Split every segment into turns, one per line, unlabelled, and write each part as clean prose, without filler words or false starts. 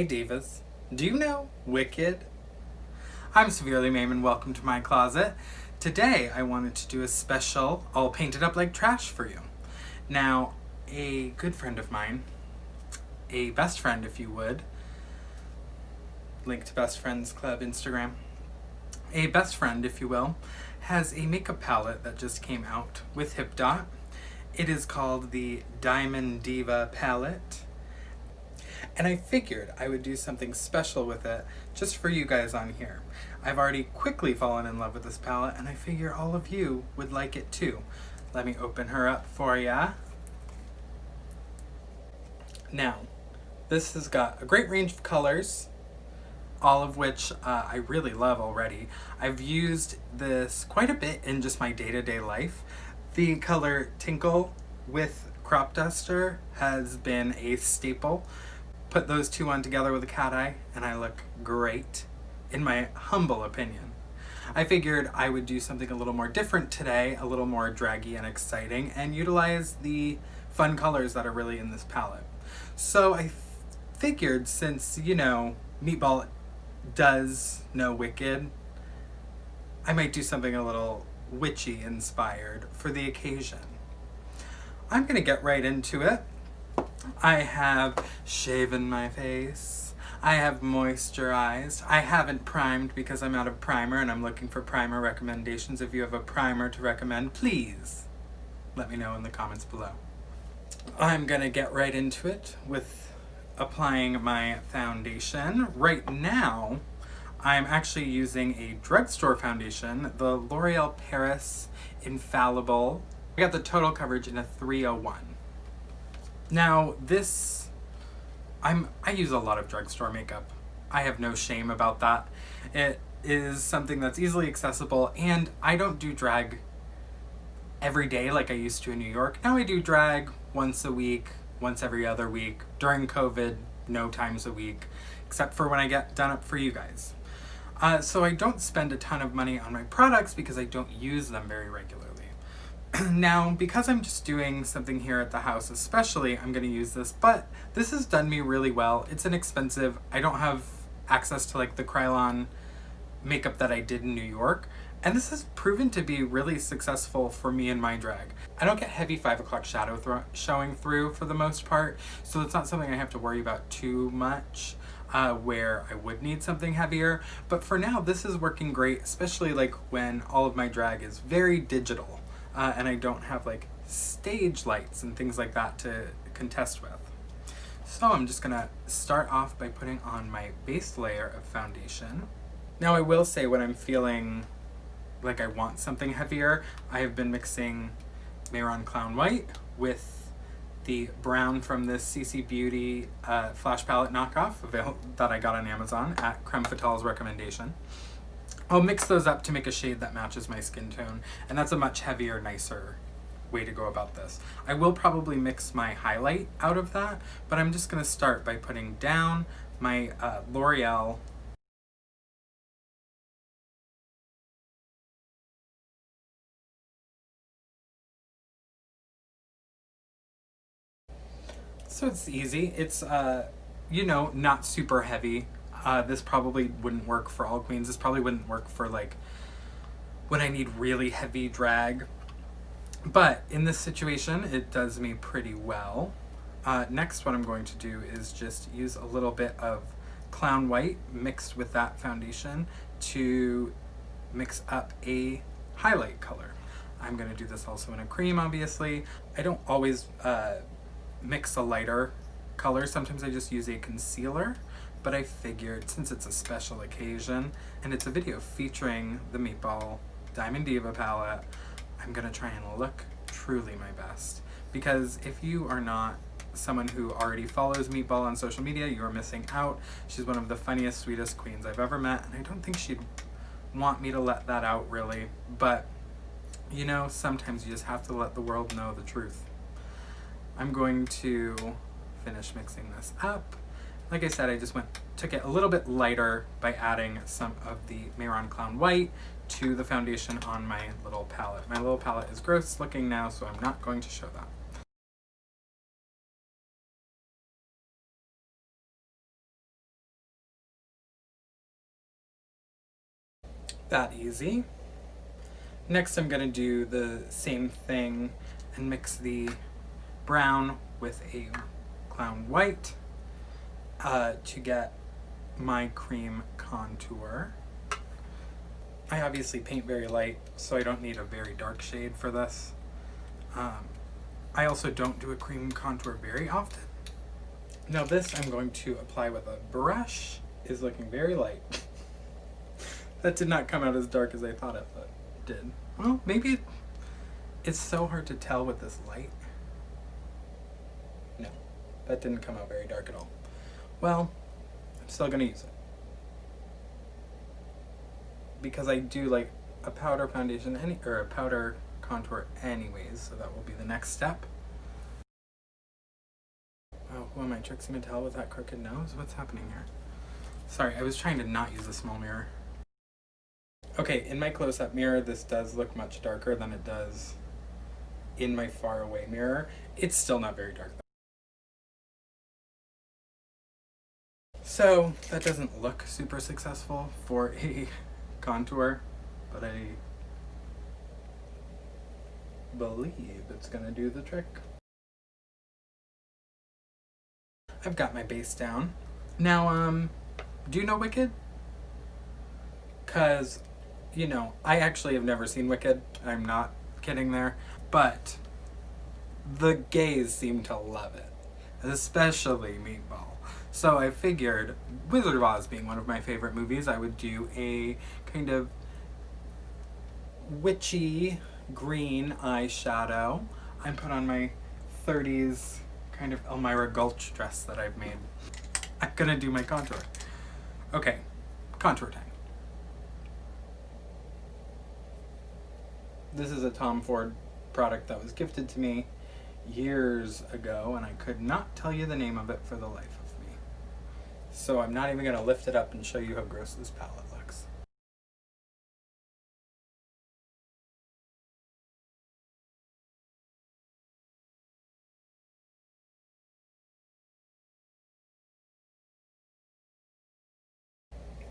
Hey divas, do you know Wicked? I'm severely Mame and welcome to my closet. Today I wanted to do a special all painted up like trash for you. Now, a good friend of mine, a best friend if you would, link to Best Friends Club Instagram, a best friend if you will, has a makeup palette that just came out with Hipdot. It is called the Diamond Diva palette. And I figured I would do something special with it just for you guys on here. I've already quickly fallen in love with this palette and I figure all of you would like it too. Let me open her up for ya. Now, this has got a great range of colors, all of which I really love already. I've used this quite a bit in just my day-to-day life. The color Tinkle with Crop Duster has been a staple. Put those two on together with a cat eye and I look great, in my humble opinion. I figured I would do something a little more different today, a little more draggy and exciting, and utilize the fun colors that are really in this palette. So I figured, since, you know, Meatball does know Wicked, I might do something a little witchy inspired for the occasion. I'm gonna get right into it. I have shaven my face. I have moisturized. I haven't primed because I'm out of primer and I'm looking for primer recommendations. If you have a primer to recommend, please let me know in the comments below. I'm gonna get right into it with applying my foundation. Right now, I'm actually using a drugstore foundation, the L'Oreal Paris Infallible. I got the total coverage in a 301. Now this, I use a lot of drugstore makeup. I have no shame about that. It is something that's easily accessible, and I don't do drag every day like I used to in New York. Now I do drag once a week, once every other week. During COVID, no times a week, except for when I get done up for you guys. So I don't spend a ton of money on my products because I don't use them very regularly. Now, because I'm just doing something here at the house especially, I'm going to use this, but this has done me really well. It's inexpensive. I don't have access to like the Krylon makeup that I did in New York, and this has proven to be really successful for me in my drag. I don't get heavy 5 o'clock shadow showing through for the most part, so it's not something I have to worry about too much. Where I would need something heavier, but for now this is working great, especially like when all of my drag is very digital. And I don't have like stage lights and things like that to contest with. So I'm just gonna start off by putting on my base layer of foundation. Now I will say, when I'm feeling like I want something heavier, I have been mixing Mehron Clown White with the brown from this CC Beauty Flash Palette knockoff that I got on Amazon at Creme Fatale's recommendation. I'll mix those up to make a shade that matches my skin tone, and that's a much heavier, nicer way to go about this. I will probably mix my highlight out of that, but I'm just going to start by putting down my L'Oreal So it's easy. It's, you know, not super heavy. This probably wouldn't work for all queens. This probably wouldn't work for like when I need really heavy drag. But in this situation, it does me pretty well. Next, what I'm going to do is just use a little bit of Clown White mixed with that foundation to mix up a highlight color. I'm going to do this also in a cream, obviously. I don't always mix a lighter color. Sometimes I just use a concealer, but I figured since it's a special occasion and it's a video featuring the Meatball Diamond Diva palette, I'm gonna try and look truly my best. Because if you are not someone who already follows Meatball on social media, you are missing out. She's one of the funniest, sweetest queens I've ever met, and I don't think she'd want me to let that out really, but you know, sometimes you just have to let the world know the truth. I'm going to finish mixing this up. Like I said, I just took it a little bit lighter by adding some of the Mehron Clown White to the foundation on my little palette. My little palette is gross looking now, so I'm not going to show that. that easy. Next I'm going to do the same thing and mix the brown with a clown white to get my cream contour. I obviously paint very light, so I don't need a very dark shade for this. I also don't do a cream contour very often. Now this I'm going to apply with a brush. Is looking very light. That did not come out as dark as I thought it did. Well, maybe it's so hard to tell with this light. No, that didn't come out very dark at all. Well, I'm still gonna use it. Because I do like a powder foundation, or a powder contour anyways, so that will be the next step. Oh, who am I, Trixie Mattel with that crooked nose? What's happening here? Sorry, I was trying to not use a small mirror. Okay, in my close-up mirror, this does look much darker than it does in my far-away mirror. It's still not very dark, though. So, that doesn't look super successful for a contour, but I believe it's gonna do the trick. I've got my base down. Now, do you know Wicked? Cause, you know, I actually have never seen Wicked. I'm not kidding there. But the gays seem to love it. Especially Meatball. So I figured, Wizard of Oz being one of my favorite movies, I would do a kind of witchy green eyeshadow. I put on my 30s kind of Elmira Gulch dress that I've made. I'm gonna do my contour. Okay, contour time. This is a Tom Ford product that was gifted to me years ago, and I could not tell you the name of it for the life of me. So I'm not even gonna lift it up and show you how gross this palette looks.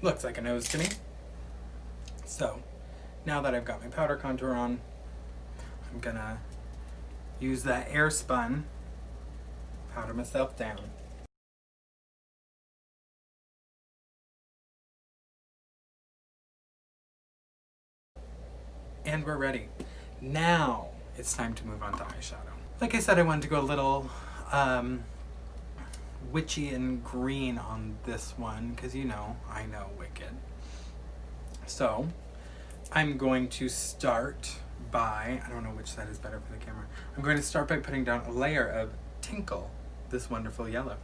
Looks like a nose to me. So, now that I've got my powder contour on, I'm gonna use that air spun, powder myself down. And we're ready. Now it's time to move on to eyeshadow. Like I said, I wanted to go a little witchy and green on this one, because you know, I know Wicked. So I'm going to start by, I don't know which side is better for the camera. I'm going to start by putting down a layer of Tinkle, this wonderful yellow.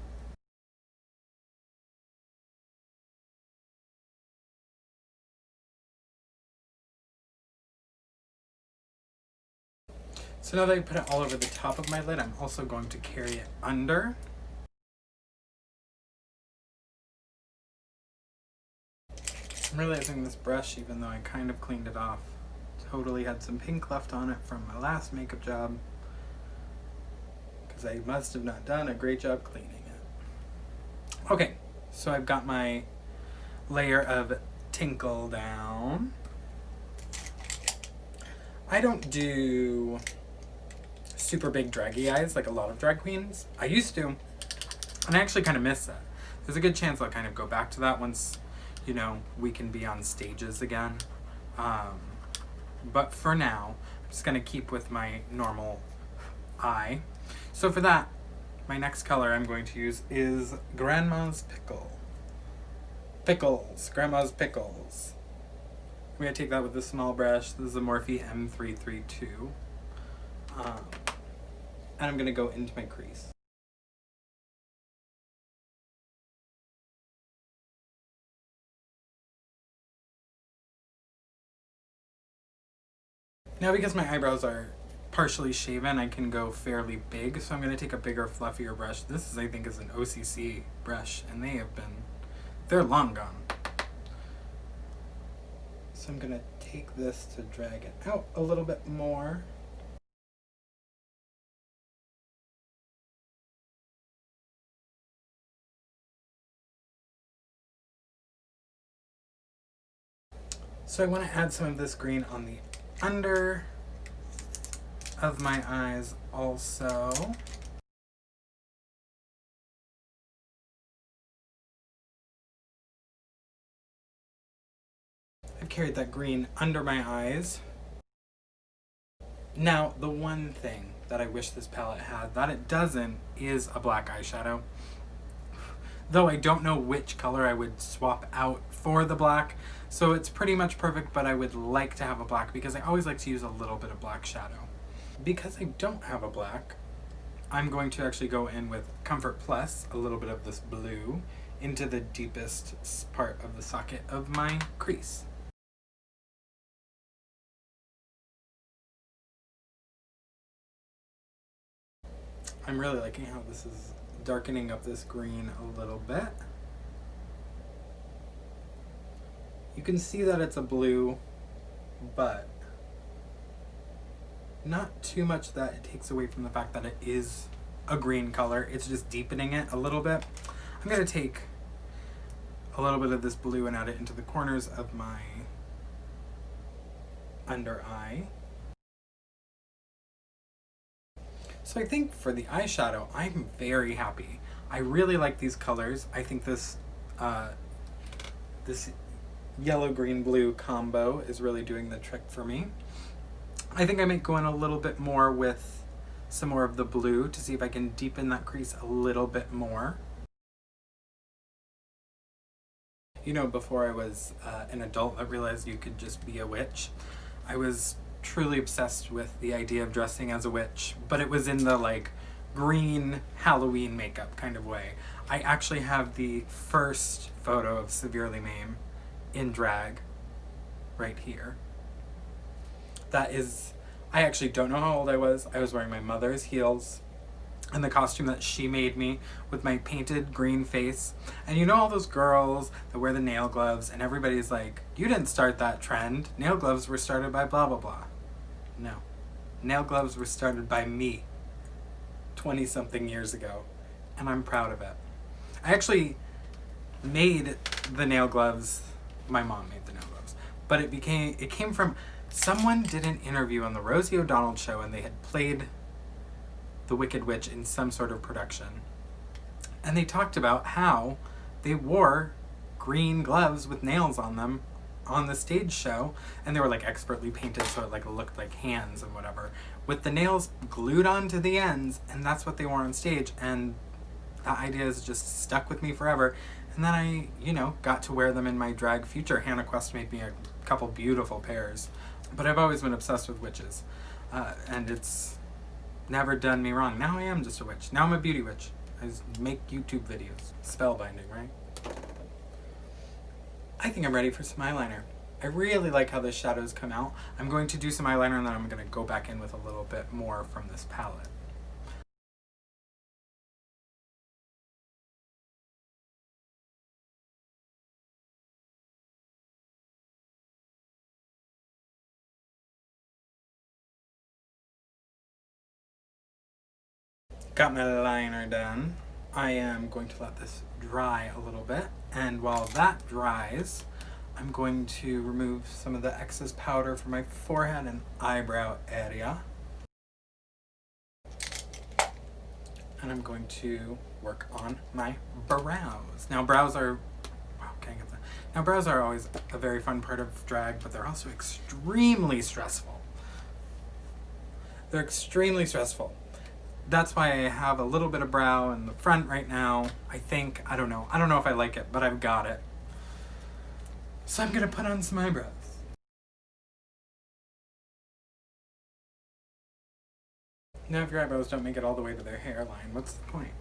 So now that I put it all over the top of my lid, I'm also going to carry it under. I'm realizing this brush, even though I kind of cleaned it off, totally had some pink left on it from my last makeup job, because I must have not done a great job cleaning it. Okay, so I've got my layer of Tinkle down. I don't do super big draggy eyes like a lot of drag queens. I used to, and I actually kind of miss that. There's a good chance I'll kind of go back to that once, you know, we can be on stages again. But for now, I'm just gonna keep with my normal eye. So for that, my next color I'm going to use is Grandma's Pickle. Pickles, Grandma's Pickles. I'm gonna take that with a small brush. This is a Morphe M332. And I'm gonna go into my crease. Now because my eyebrows are partially shaven, I can go fairly big, so I'm gonna take a bigger, fluffier brush. This is, I think, is an OCC brush, and they're long gone. So I'm gonna take this to drag it out a little bit more. So I want to add some of this green on the under of my eyes also. I've carried that green under my eyes. Now, the one thing that I wish this palette had that it doesn't is a black eyeshadow. Though I don't know which color I would swap out for the black, so it's pretty much perfect, but I would like to have a black because I always like to use a little bit of black shadow. Because I don't have a black, I'm going to actually go in with Comfort Plus, a little bit of this blue, into the deepest part of the socket of my crease. I'm really liking how this is darkening up this green a little bit. You can see that it's a blue, but not too much that it takes away from the fact that it is a green color. It's just deepening it a little bit. I'm going to take a little bit of this blue and add it into the corners of my under eye. So I think for the eyeshadow, I'm very happy. I really like these colors. I think this this yellow, green, blue combo is really doing the trick for me. I think I might go in a little bit more with some more of the blue to see if I can deepen that crease a little bit more. You know, before I was an adult that realized you could just be a witch, I was truly obsessed with the idea of dressing as a witch, but it was in the like green Halloween makeup kind of way. I actually have the first photo of Severely Mame in drag right here. That is, I actually don't know how old I was. I was wearing my mother's heels and the costume that she made me with my painted green face. And you know all those girls that wear the nail gloves and everybody's like, you didn't start that trend. Nail gloves were started by blah, blah, blah. No. Nail gloves were started by me 20-something years ago, and I'm proud of it. I actually made the nail gloves. My mom made the nail gloves, but it came from someone did an interview on the Rosie O'Donnell show, and they had played the Wicked Witch in some sort of production, and they talked about how they wore green gloves with nails on them on the stage show, and they were like expertly painted so it like looked like hands and whatever, with the nails glued onto the ends, and that's what they wore on stage. And that idea has just stuck with me forever. And then I, you know, got to wear them in my drag future. Hannah Quest made me a couple beautiful pairs. But I've always been obsessed with witches, and it's never done me wrong. Now I am just a witch. Now I'm a beauty witch. I just make YouTube videos. Spellbinding, right? I think I'm ready for some eyeliner. I really like how the shadows come out. I'm going to do some eyeliner and then I'm going to go back in with a little bit more from this palette. Got my liner done. I am going to let this dry a little bit, and while that dries, I'm going to remove some of the excess powder from my forehead and eyebrow area. And I'm going to work on my brows. Now brows are, wow, can't get that. Now brows are always a very fun part of drag, but they're also extremely stressful. They're extremely stressful. That's why I have a little bit of brow in the front right now. I think, I don't know if I like it, but I've got it. So I'm gonna put on some eyebrows. Now if your eyebrows don't make it all the way to their hairline, what's the point?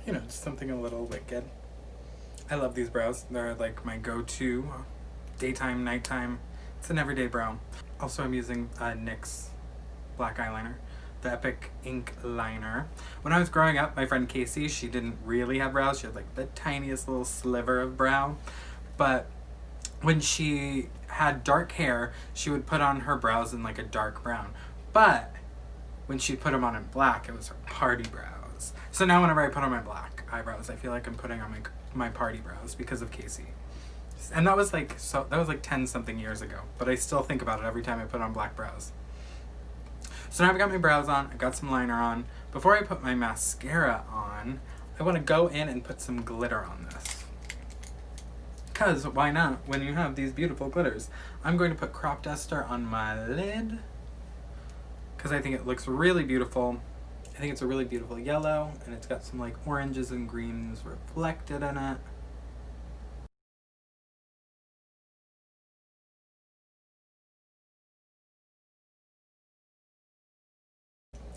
You know, just something a little wicked. I love these brows. They're like my go-to daytime, nighttime. It's an everyday brow. Also, I'm using NYX black eyeliner, the Epic Ink Liner. When I was growing up, my friend Casey, she didn't really have brows. She had like the tiniest little sliver of brow. But when she had dark hair, she would put on her brows in like a dark brown. But when she put them on in black, it was her party brows. eyebrows. So now whenever I put on my black eyebrows, I feel like I'm putting on my party brows because of Casey. And that was like 10 something years ago, but I still think about it every time I put on black brows. So now I've got my brows on, I've got some liner on. Before I put my mascara on, I want to go in and put some glitter on this. Because why not when you have these beautiful glitters? I'm going to put Crop Duster on my lid because I think it looks really beautiful. I think it's a really beautiful yellow, and it's got some like oranges and greens reflected in it.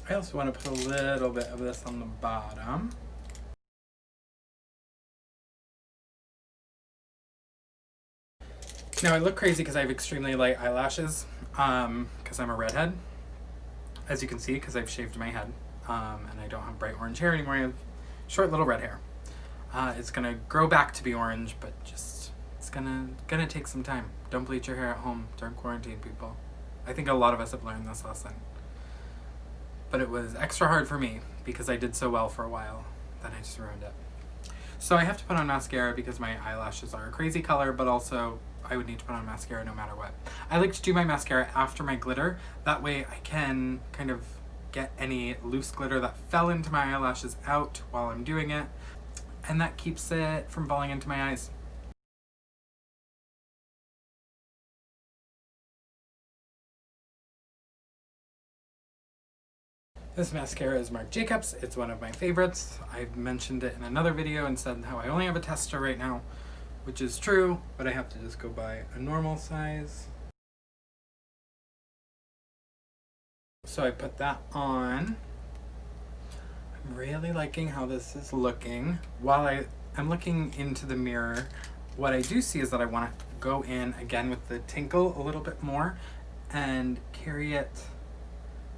I also want to put a little bit of this on the bottom. Now I look crazy because I have extremely light eyelashes because I'm a redhead, as you can see, because I've shaved my head and I don't have bright orange hair anymore. I have short little red hair. It's gonna grow back to be orange, but just it's gonna take some time. Don't bleach your hair at home during quarantine, people. I think a lot of us have learned this lesson. But it was extra hard for me because I did so well for a while, then I just ruined it. So I have to put on mascara because my eyelashes are a crazy color, but also I would need to put on mascara no matter what. I like to do my mascara after my glitter. That way I can kind of get any loose glitter that fell into my eyelashes out while I'm doing it, and that keeps it from falling into my eyes. This mascara is Marc Jacobs. It's one of my favorites. I've mentioned it in another video and said how I only have a tester right now, which is true, but I have to just go buy a normal size. So I put that on. I'm really liking how this is looking. While I'm looking into the mirror, what I do see is that I want to go in again with the tinkle a little bit more and carry it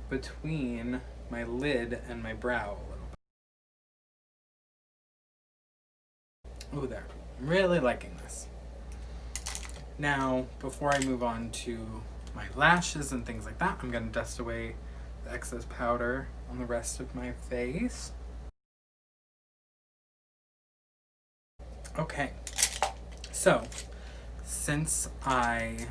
between my lid and my brow a little bit. Oh, there. I'm really liking this. Now, before I move on to my lashes and things like that, I'm going to dust away the excess powder on the rest of my face. Okay, so since I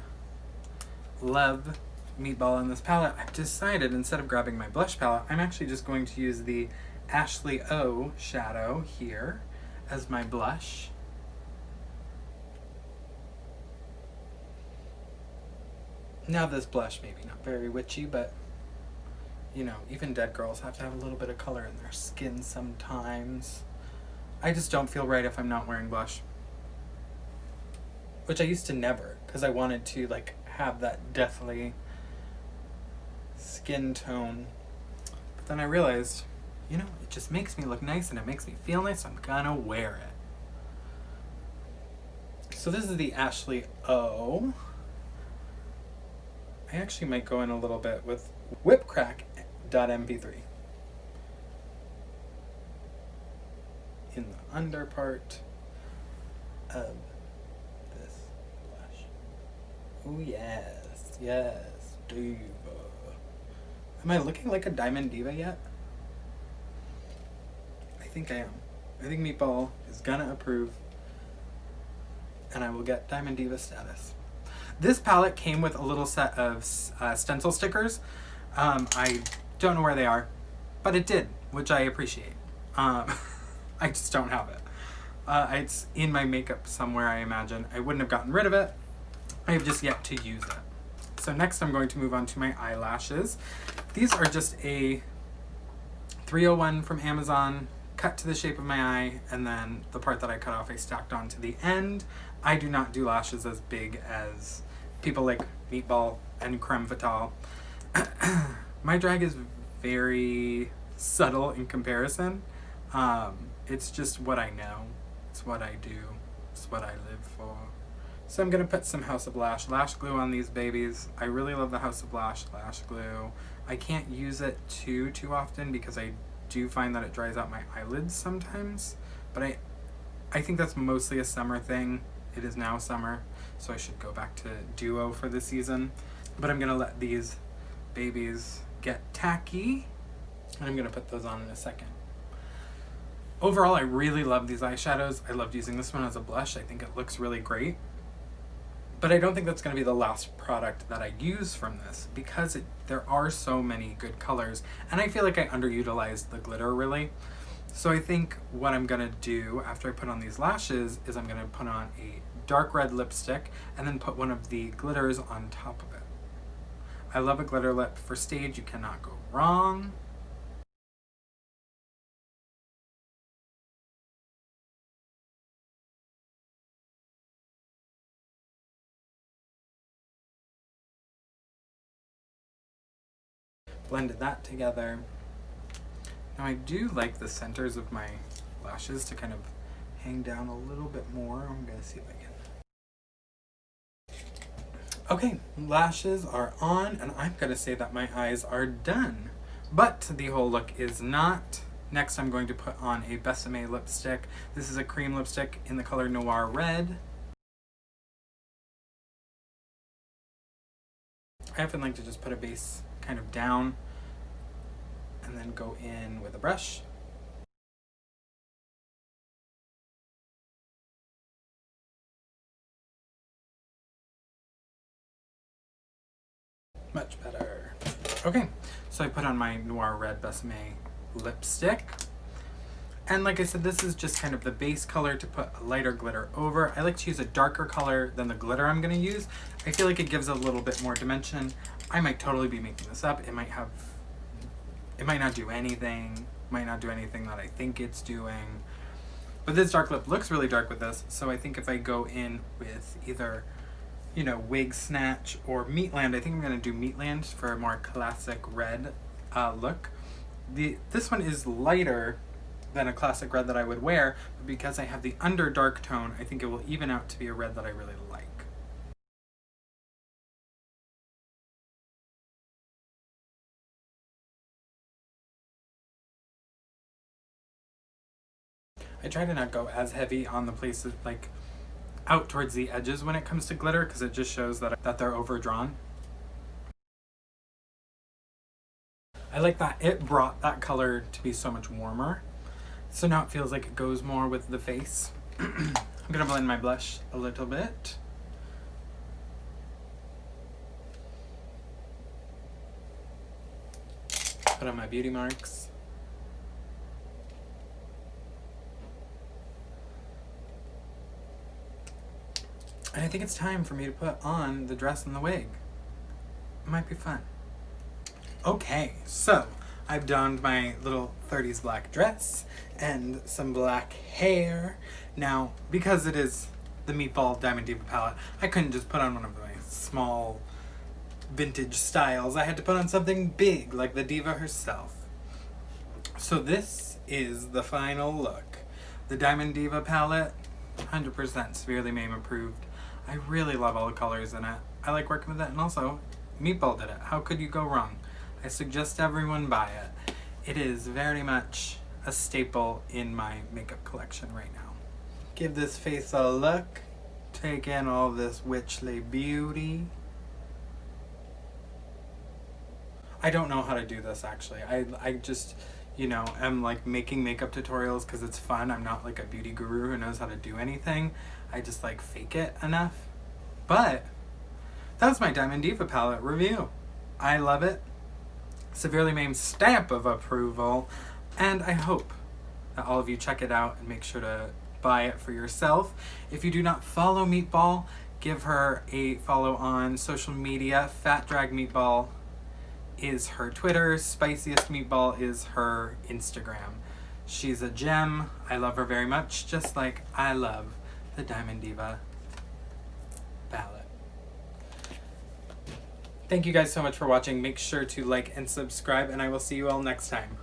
love Meatball in this palette, I've decided instead of grabbing my blush palette, I'm actually just going to use the Ashley O shadow here as my blush. Now this blush maybe not very witchy, but you know, even dead girls have to have a little bit of color in their skin sometimes. I just don't feel right if I'm not wearing blush. Which I used to never, because I wanted to like have that deathly skin tone. But then I realized, you know, it just makes me look nice and it makes me feel nice, so I'm gonna wear it. So this is the Ashley O. I actually might go in a little bit with whipcrack.mp3 in the under part of this blush. Oh yes, yes, Diva. Am I looking like a Diamond Diva yet? I think I am. I think Meatball is gonna approve and I will get Diamond Diva status. This palette came with a little set of stencil stickers. I don't know where they are, but it did, which I appreciate. I just don't have it. It's in my makeup somewhere, I imagine. I wouldn't have gotten rid of it. I have just yet to use it. So next I'm going to move on to my eyelashes. These are just a 301 from Amazon, cut to the shape of my eye, and then the part that I cut off I stacked on to the end. I do not do lashes as big as people like Meatball and Creme Fatale. My drag is very subtle in comparison. It's just what I know. It's what I do. It's what I live for. So I'm gonna put some House of Lash glue on these babies. I really love the House of Lash glue. I can't use it too often because I do find that it dries out my eyelids sometimes, but I think that's mostly a summer thing. It is now summer, so I should go back to duo for the season. But I'm gonna let these babies get tacky, and I'm gonna put those on in a second. Overall, I really love these eyeshadows. I loved using this one as a blush. I think it looks really great. But I don't think that's going to be the last product that I use from this, because there are so many good colors, and I feel like I underutilized the glitter really. So I think what I'm going to do after I put on these lashes is I'm going to put on a dark red lipstick and then put one of the glitters on top of it. I love a glitter lip for stage. You cannot go wrong. Blended that together. Now I do like the centers of my lashes to kind of hang down a little bit more. I'm gonna see if I can. Okay, lashes are on, and I'm gonna say that my eyes are done. But the whole look is not. Next I'm going to put on a Besame lipstick. This is a cream lipstick in the color Noir Red. I often like to just put a base kind of down and then go in with a brush. Much better. Okay, so I put on my Noir Red Besame lipstick. And like I said, this is just kind of the base color to put a lighter glitter over. I like to use a darker color than the glitter I'm gonna use. I feel like it gives a little bit more dimension. I might totally be making this up. It might not do anything. Might not do anything that I think it's doing. But this dark lip looks really dark with this, so I think if I go in with either, you know, Wig Snatch or Meatland, I think I'm gonna do Meatland for a more classic red look. This one is lighter than a classic red that I would wear, but because I have the under dark tone, I think it will even out to be a red that I really like. I try to not go as heavy on the places, like out towards the edges when it comes to glitter, because it just shows that they're overdrawn. I like that it brought that color to be so much warmer. So now it feels like it goes more with the face. I'm gonna blend my blush a little bit. Put on my beauty marks. And I think it's time for me to put on the dress and the wig. It might be fun. Okay, so I've donned my little 30s black dress and some black hair. Now, because it is the Meatball Diamond Diva palette, I couldn't just put on one of my small vintage styles. I had to put on something big, like the diva herself. So this is the final look. The Diamond Diva palette, 100% severely Mame approved. I really love all the colors in it. I like working with it, and also, Meatball did it. How could you go wrong? I suggest everyone buy it. It is very much a staple in my makeup collection right now. Give this face a look. Take in all this witchly beauty. I don't know how to do this actually. I just, you know, am like making makeup tutorials because it's fun. I'm not like a beauty guru who knows how to do anything. I just like fake it enough. But that was my Diamond Diva palette review. I love it. Severely Mame's stamp of approval, and I hope that all of you check it out and make sure to buy it for yourself. If you do not follow Meatball, give her a follow on social media. Fat Drag Meatball is her Twitter. Spiciest Meatball is her Instagram. She's a gem. I love her very much, just like I love the Diamond Diva palette. Thank you guys so much for watching. Make sure to like and subscribe, and I will see you all next time.